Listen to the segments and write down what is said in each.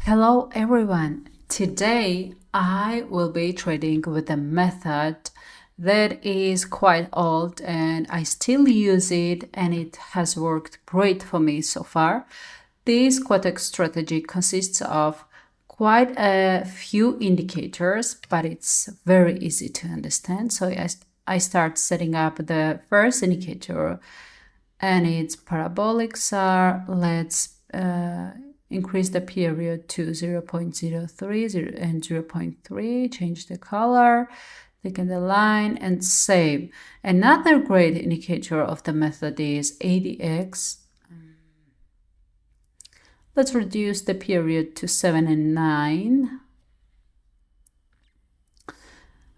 Hello everyone. Today I will be trading with a method that is quite old and I still use it and it has worked great for me so far. This Quotex strategy consists of quite a few indicators, but it's very easy to understand. So I start setting up the first indicator and it's parabolic SAR. Let's increase the period to 0.03 and 0.3, change the color, thicken the line, and save. Another great indicator of the method is ADX. Let's reduce the period to 7 and 9.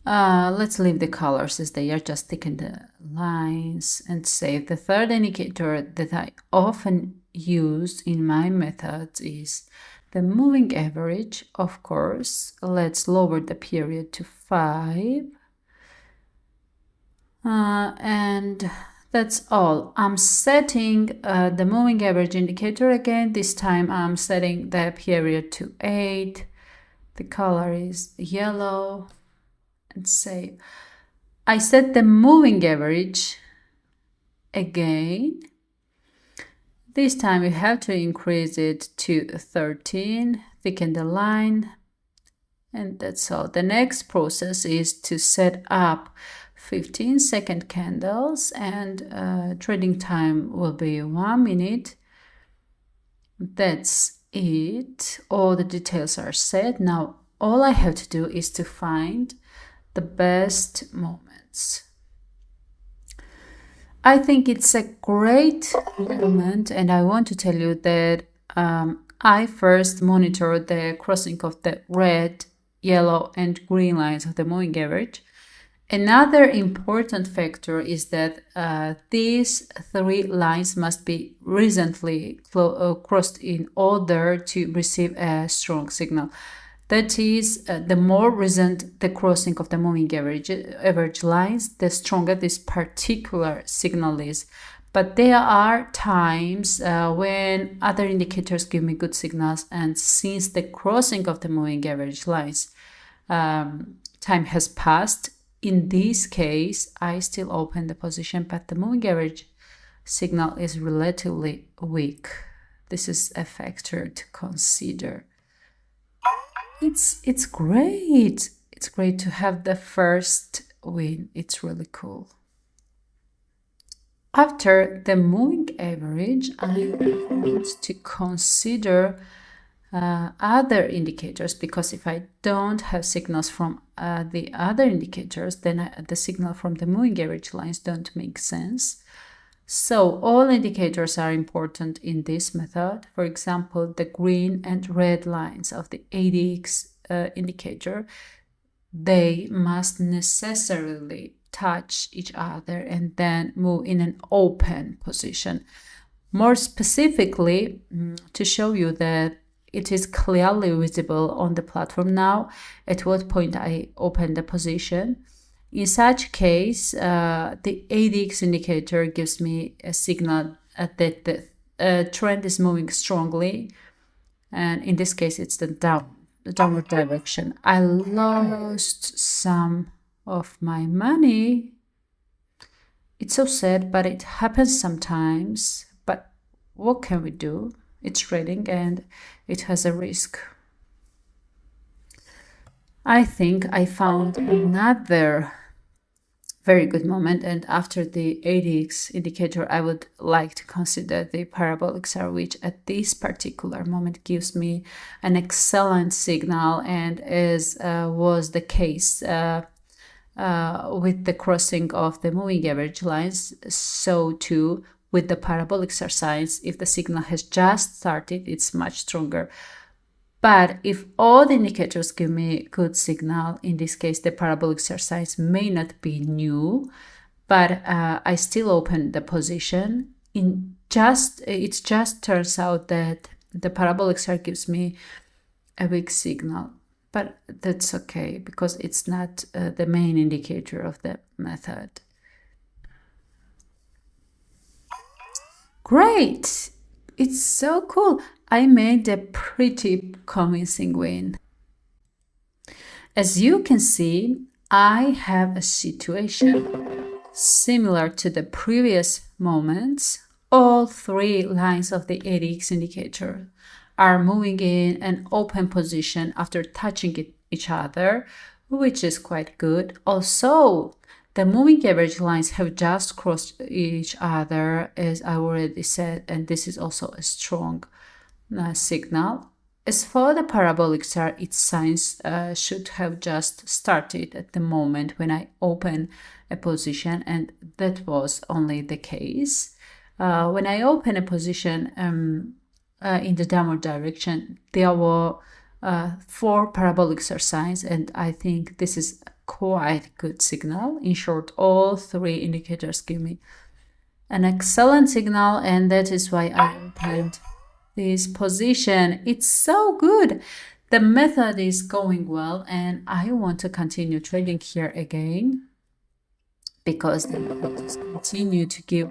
Let's leave the colors as they are, just thicken the lines and save. The third indicator that I often use in my methods is the moving average. Of course, let's lower the period to 5. And that's all. I'm setting the moving average indicator again. This time I'm setting the period to 8. The color is yellow. And say I set the moving average again. This time you have to increase it to 13, thicken the line, and that's all. The next process is to set up 15-second candles, and trading time will be 1 minute. That's it. All the details are set. Now all I have to do is to find the best moments. I think it's a great moment, and I want to tell you that I first monitor the crossing of the red, yellow, and green lines of the moving average. Another important factor is that these three lines must be recently crossed in order to receive a strong signal. That is, the more recent the crossing of the moving average lines, the stronger this particular signal is. But there are times when other indicators give me good signals, and since the crossing of the moving average lines time has passed, in this case, I still open the position, but the moving average signal is relatively weak. This is a factor to consider. It's great. It's great to have the first win. It's really cool. After the moving average, I need to consider other indicators, because if I don't have signals from the other indicators, then the signal from the moving average lines don't make sense. So all indicators are important in this method. For example, the green and red lines of the ADX indicator, they must necessarily touch each other and then move in an open position. More specifically, to show you that it is clearly visible on the platform now at what point I open the position. In such case, the ADX indicator gives me a signal that the trend is moving strongly, and in this case, it's the downward direction. I lost some of my money. It's so sad, but it happens sometimes. But what can we do? It's trading and it has a risk. I think I found another very good moment, and after the ADX indicator, I would like to consider the parabolic SAR, which at this particular moment gives me an excellent signal, and as was the case with the crossing of the moving average lines, so too with the parabolic SAR signs. If the signal has just started, it's much stronger. But if all the indicators give me good signal, in this case, the parabolic SAR signs may not be new, but I still open the position. It just turns out that the parabolic SAR gives me a weak signal, but that's okay because it's not the main indicator of the method. Great! It's so cool. I made a pretty convincing win. As you can see, I have a situation similar to the previous moments. All three lines of the ADX indicator are moving in an open position after touching each other, which is quite good. Also, the moving average lines have just crossed each other, as I already said, and this is also a strong signal. As for the parabolic star, its signs should have just started at the moment when I open a position, and that was only the case. When I open a position in the downward direction, there were 4 parabolic star signs, and I think this is quite good signal. In short, all 3 indicators give me an excellent signal, and that is why I opened this position. It's so good. The method is going well, and I want to continue trading here again because the method continue to give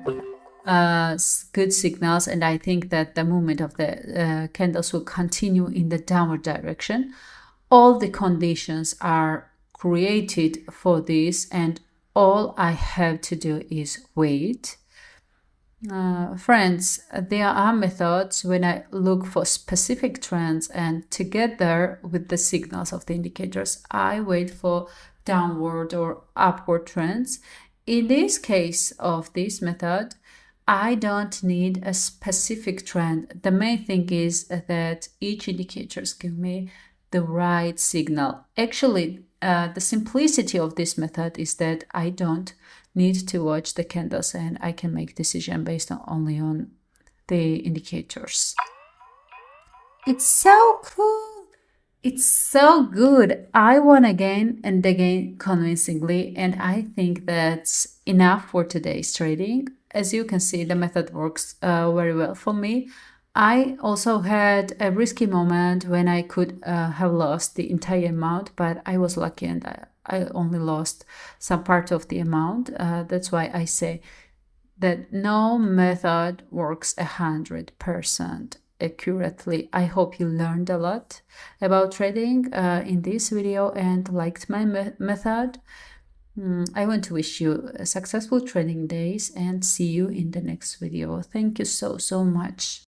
good signals, and I think that the movement of the candles will continue in the downward direction. All the conditions are created for this, and all I have to do is wait. Friends, there are methods when I look for specific trends, and together with the signals of the indicators, I wait for downward or upward trends. In this case of this method, I don't need a specific trend. The main thing is that each indicators give me the right signal. Actually, the simplicity of this method is that I don't need to watch the candles, and I can make decision based only on the indicators. It's so cool. It's so good. I won again and again convincingly, and I think that's enough for today's trading. As you can see, the method works very well for me. I also had a risky moment when I could have lost the entire amount, but I was lucky and I only lost some part of the amount. That's why I say that no method works 100% accurately. I hope you learned a lot about trading in this video and liked my method. I want to wish you successful trading days and see you in the next video. Thank you so much.